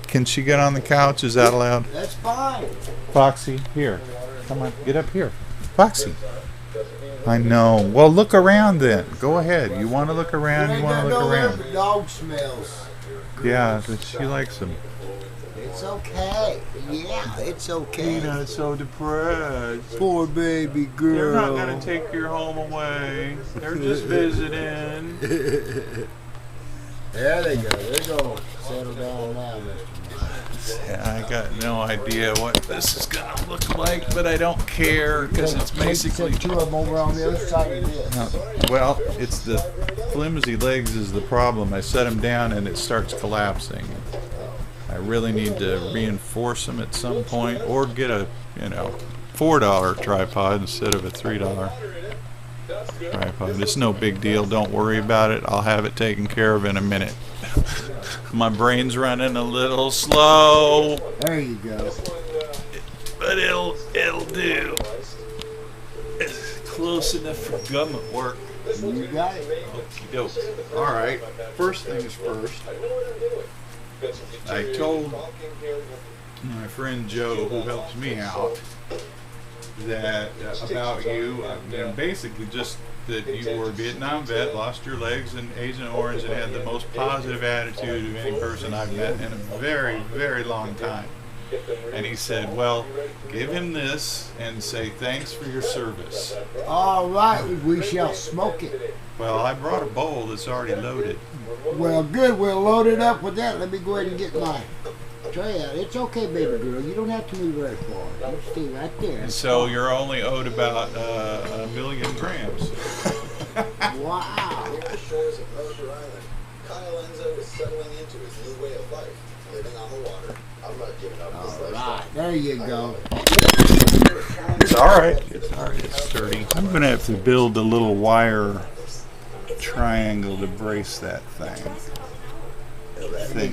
Can she get on the couch? Is that allowed? That's fine. Foxy, here. Come on, get up here. Foxy. I know. Well, look around then. Go ahead. You want to look around? You want to look around? The dog smells. Yeah, she likes them. It's okay. Yeah, it's okay. Tina's so depressed. Poor baby girl. They're not going to take your home away. They're just visiting. There they go. They're going to settle down now, Mr. I got no idea what this is going to look like, but I don't care because it's basically... Two of them over on the other side of this. Well, it's the flimsy legs is the problem. I set them down and it starts collapsing. I really need to reinforce them at some point or get a, $4 tripod instead of a $3 tripod. It's no big deal. Don't worry about it. I'll have it taken care of in a minute. My brain's running a little slow. There you go. But it'll do. It's close enough for government work. You got it. Okie doke. All right. First things first. I told my friend Joe, who helps me out, that about you, basically just that you were a Vietnam vet, lost your legs in Agent Orange, and had the most positive attitude of any person I've met in a very, very long time. And he said, well, give him this and say thanks for your service. All right, we shall smoke it. Well, I brought a bowl that's already loaded. Well, good. We'll load it up with that. Let me go ahead and get my tray out. It's okay, baby girl. You don't have to move very far. You stay right there. And so you're only owed about 1,000,000 grams. Wow. Near the shores of Merade Island, Kyle Enzo is settling into his new way of life, living on the water. I'm not giving up this All lifestyle. right, there you go. It's all right. It's all right. It's sturdy. I'm going to have to build a little wire triangle to brace that thing.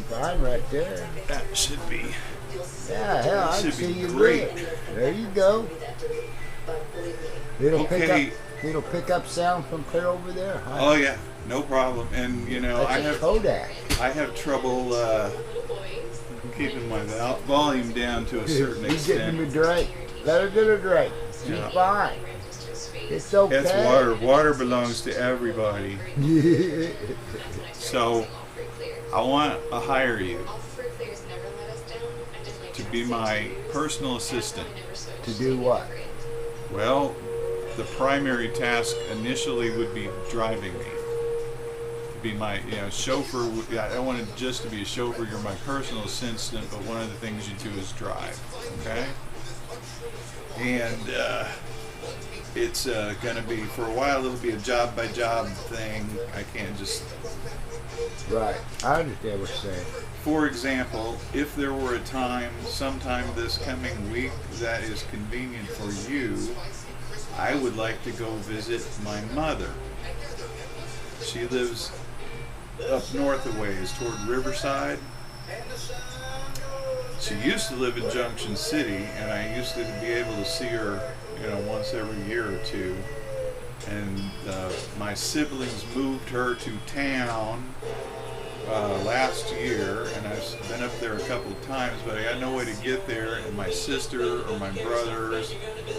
Fine right there. That should be. Yeah, hell, I should see be you great. great. There you go. It'll Okay. pick up sound from clear over there. Huh? Oh yeah, no problem. And That's a Kodak. I have trouble keeping my volume down to a certain He's getting extent. me drink. Let her get her drink. She's Yeah. fine. It's okay. That's water. Water belongs to everybody. So I want to hire you to be my personal assistant. To do what? Well, the primary task initially would be driving me. To be my chauffeur. I don't want it just to be a chauffeur. You're my personal assistant, but one of the things you do is drive. Okay? And it's going to be, for a while, it'll be a job-by-job thing. I can't just... Right. I understand what you're saying. For example, if there were a time, sometime this coming week, that is convenient for you, I would like to go visit my mother. She lives up north a ways toward Riverside. She used to live in Junction City, and I used to be able to see her, once every year or two. And my siblings moved her to town last year, and I've been up there a couple of times, but I got no way to get there, and my sister or my brothers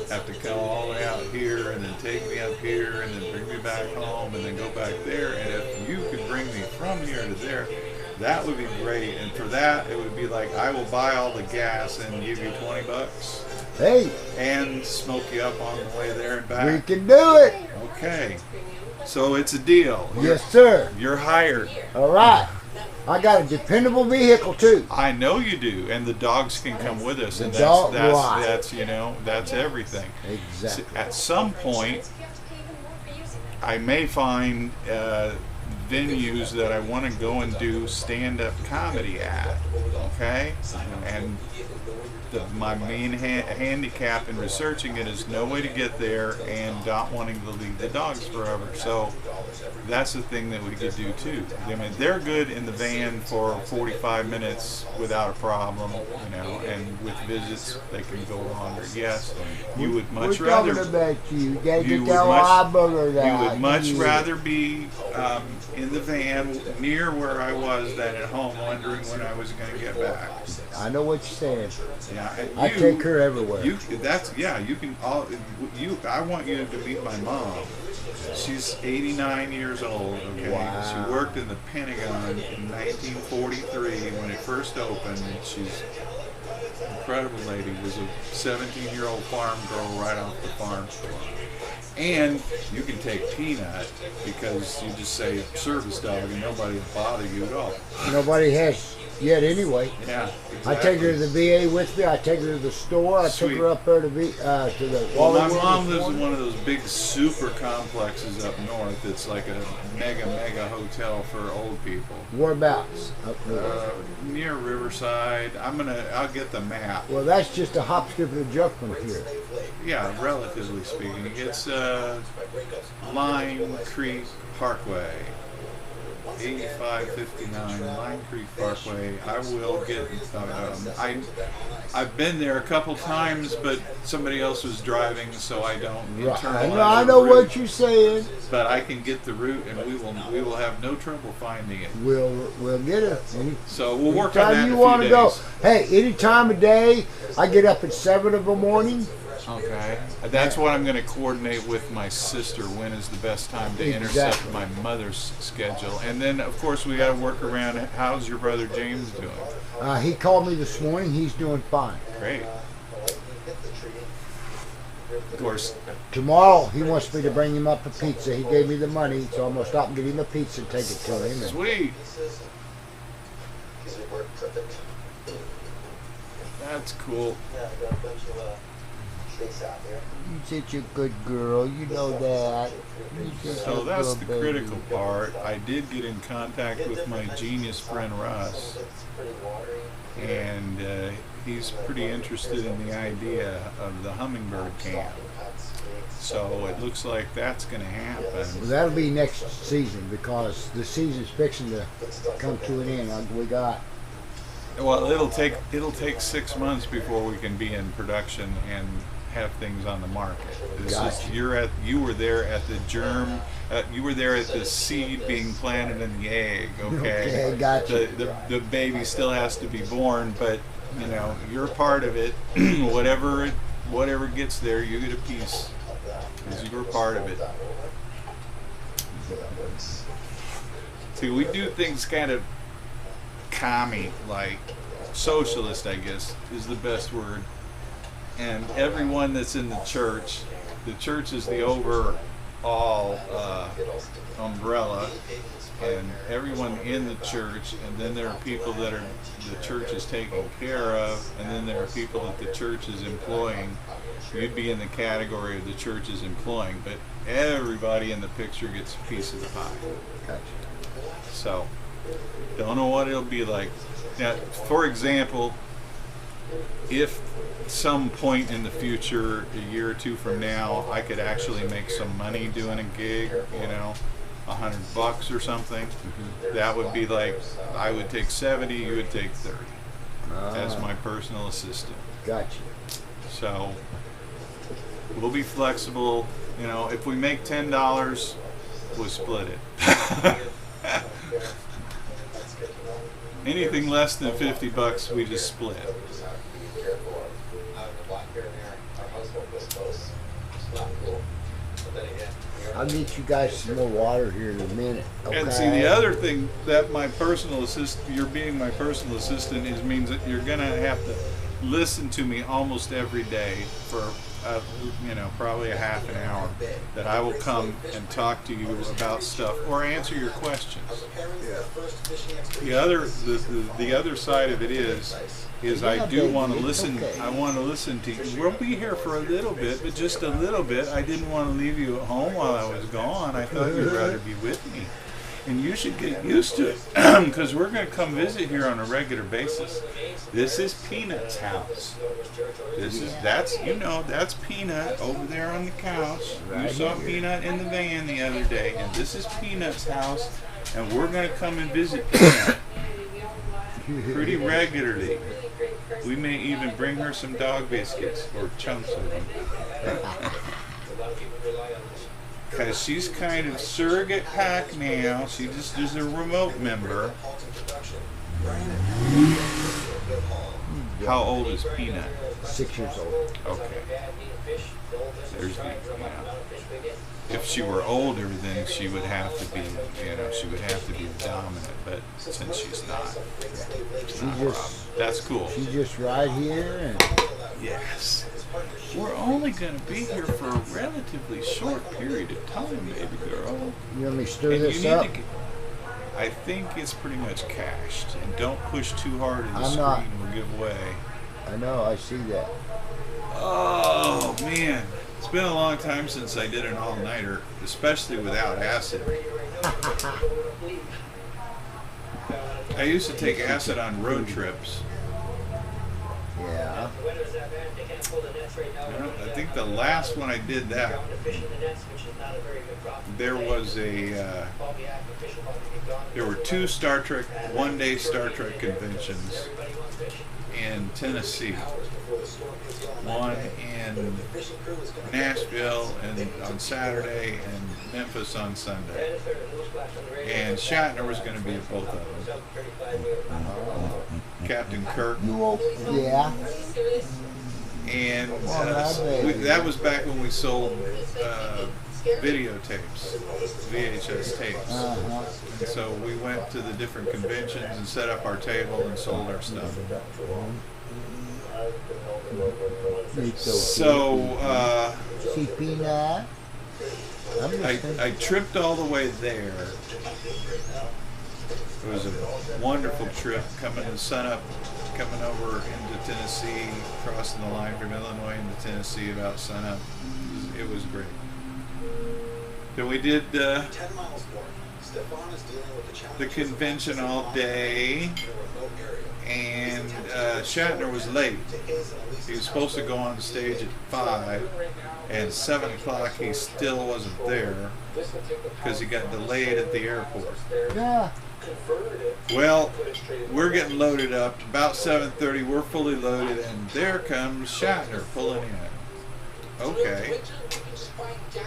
have to come all the way out here and then take me up here and then bring me back home and then go back there. And if you could bring me from here to there, that would be great. And for that, it would be like, I will buy all the gas and give you $20 Hey, and smoke you up on the way there and back. we can do it. Okay, so it's a deal. Yes, sir. You're hired. All right. I got a dependable vehicle too. I know you do, and the dogs can come with us, and The dog- right. that's everything. Exactly. At some point, I may find venues that I want to go and do stand-up comedy at. Okay, and my main handicap in researching it is no way to get there and not wanting to leave the dogs forever. So that's the thing that we could do too. I mean, they're good in the van for 45 minutes without a problem, you know, and with visits they can go longer. Yes, you would much We're rather. talking about you. You gotta You get would that much- wild booger You down. would much Yeah. rather be in the van near where I was than at home wondering when I was going to get back. I know what you're saying. Yeah, and I take her everywhere. You you can all you. I want you to meet my mom. She's 89 years old. Okay, Wow. she worked in the Pentagon in 1943 when it first opened. And she's an incredible lady. Was a 17-year-old farm girl right off the farm store. And you can take Peanut because you just say service dog and nobody will bother you at all. Nobody has yet anyway. Yeah, I take her to the VA with me. I take her to the store. I Sweet. took her up there to the. Well, my Wally mom World lives this in morning. one of those big super complexes up north. It's like a mega hotel for old people. Whereabouts? Up north. Near Riverside. I'll get the map. Well, that's just a hop, skip, and a jump from here. Yeah, relatively speaking. It's Lime Creek Parkway. 8559 Lime Creek Parkway. I will get. I've been there a couple times, but somebody else was driving, so I don't internalize I the know route. what you're saying. But I can get the route, and we will have no trouble finding it. We'll get her. So we'll work on that Anytime in you a few want to days. go. Hey, any time of day. I get up at 7 in the morning. Okay. That's what I'm going to coordinate with my sister. When is the best time to intercept Exactly. my mother's schedule? And then, of course, we got to work around. How's your brother James doing? He called me this morning. He's doing fine. Great. Of course. Tomorrow, he wants me to bring him up a pizza. He gave me the money, so I'm going to stop and get him a pizza and take it to him. And Sweet. That's cool. you're such a good girl. You know that. You're such So a that's good the baby. critical part. I did get in contact with my genius friend Russ, and he's pretty interested in the idea of the hummingbird camp. So it looks like that's going to happen. Well, that'll be next season because the season's fixing to come to an end. We got Well, it'll take 6 months before we can be in production and have things on the market. Gotcha. You were there at the germ. You were there at the seed being planted in the egg. Okay. Okay, gotcha. The baby still has to be born, but you know you're part of it. whatever gets there, you get a piece. Because you're part of it. See, we do things kind of commie, like socialist, I guess, is the best word. And everyone that's in the church is the overall umbrella, and everyone in the church, and then there are people that are the church is taking care of, and then there are people that the church is employing. You'd be in the category of the church is employing, but everybody in the picture gets a piece of the pie. Gotcha. So, don't know what it'll be like. Now, for example, if some point in the future, a year or two from now, I could actually make some money doing a gig, you know, $100 or something, that would be like, I would take 70, you would take 30 as my personal assistant. Gotcha. So, we'll be flexible. You know, if we make $10, we'll split it. Anything less than $50, we just split. I'll get you guys some more water here in a minute. Okay? And see, the other thing that my personal assistant, you're being my personal assistant, means that you're gonna have to listen to me almost every day for, probably a half an hour. That I will come and talk to you about stuff or answer your questions. The other side of it is I do want to listen. Okay. I want to listen to you. We'll be here for a little bit, but just a little bit. I didn't want to leave you at home while I was gone. I thought you'd rather be with me. And you should get used to it because we're going to come visit here on a regular basis. This is Peanut's house. That's Peanut over there on the couch. You saw Peanut in the van the other day, and this is Peanut's house, and we're going to come and visit Peanut pretty regularly. We may even bring her some dog biscuits or chunks of them. Because she's kind of surrogate pack now. She just is a remote member. How old is Peanut? 6 years old. Okay. There's the, if she were older, then she would have to be, she would have to be dominant. But since she's not, it's not a problem. That's cool. She's just right here. And yes. We're only going to be here for a relatively short period of time, baby girl. You want me to stir this up? I think it's pretty much cached. And don't push too hard and the screen will give way. I know, I see that. Oh, man. It's been a long time since I did an all-nighter, especially without acid. I used to take acid on road trips. Yeah. I think the last one I did that, there were two one-day Star Trek conventions in Tennessee. One in Nashville on Saturday and Memphis on Sunday. And Shatner was going to be at both of them. Captain Kirk. Yeah. And that was back when we sold videotapes, VHS tapes. And so we went to the different conventions and set up our table and sold our stuff. So see Peanut? I tripped all the way there. It was a wonderful trip coming over into Tennessee, crossing the line from Illinois into Tennessee about sunup. It was great. Then we did the convention all day, and Shatner was late. He was supposed to go on stage at 5, and 7 o'clock he still wasn't there because he got delayed at the airport. Yeah. Well, we're getting loaded up. About 7:30, we're fully loaded, and there comes Shatner pulling in. Okay.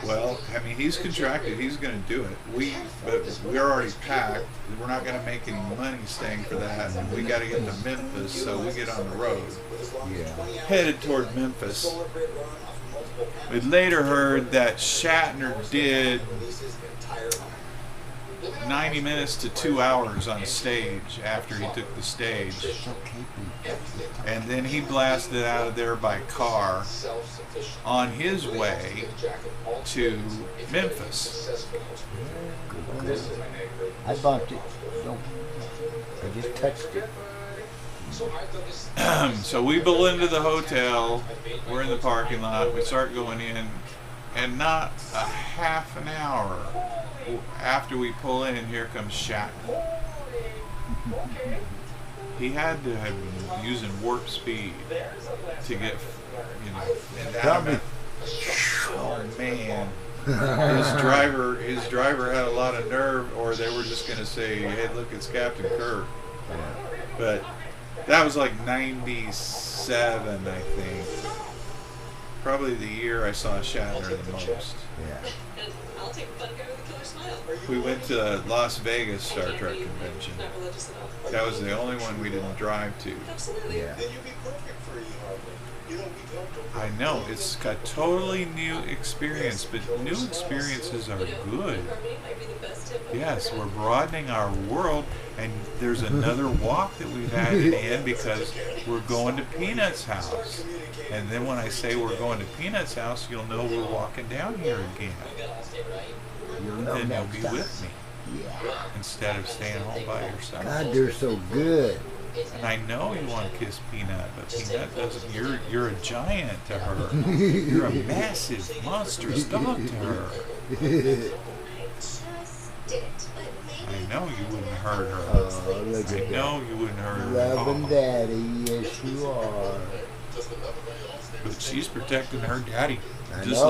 Well, I mean, he's contracted. He's going to do it. But we're already packed. We're not going to make any money staying for that. And we got to get to Memphis, so we get on the road. Yeah. Headed toward Memphis. We later heard that Shatner did 90 minutes to 2 hours on stage after he took the stage. And then he blasted out of there by car on his way to Memphis. I bumped it. I just touched it. So we pull into the hotel. We're in the parking lot. We start going in, and not a half an hour after we pull in, here comes Shatner. He had to have been using warp speed to get, and oh man, his driver had a lot of nerve, or they were just going to say, "Hey, look, it's Captain Kirk." But that was like 97, I think. Probably the year I saw Shatner the most. Yeah. We went to Las Vegas Star Trek convention. That was the only one we didn't drive to. Yeah. I know, it's a totally new experience, but new experiences are good. Yes, we're broadening our world, and there's another walk that we've added in because we're going to Peanut's house. And then when I say we're going to Peanut's house, you'll know we're walking down here again. Then you'll be with me. Yeah. Instead of staying home by yourself. God, they're so good. And I know you want to kiss Peanut, but Peanut doesn't. You're a giant to her. You're a massive, monstrous dog to her. I know you wouldn't hurt her. Oh, look at I that. know you wouldn't hurt her at Loving all. daddy, yes you are. But she's protecting her daddy. I Just know.